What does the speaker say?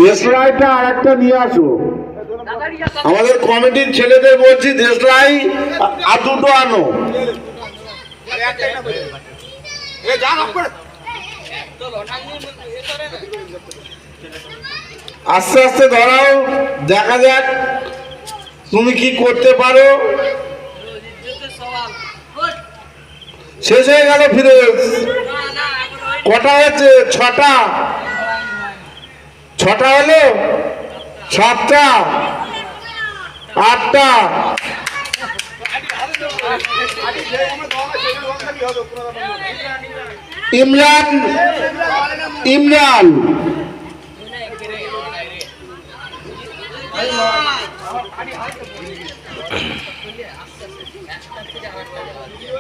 দেশলাইটা আর একটা নিয়ে আসো। আমাদের কমিটির ছেলেদের বলছি দেশলাই আর দুটো আনো। আস্তে আস্তে ধরাও, দেখা যাক তুমি কি করতে পারো। শেষ হয়ে গেল ফিরোজ। কটা হয়েছে? ছটা। ছটা হলো? সাতটা, আটটা। ইমরান, ইমরান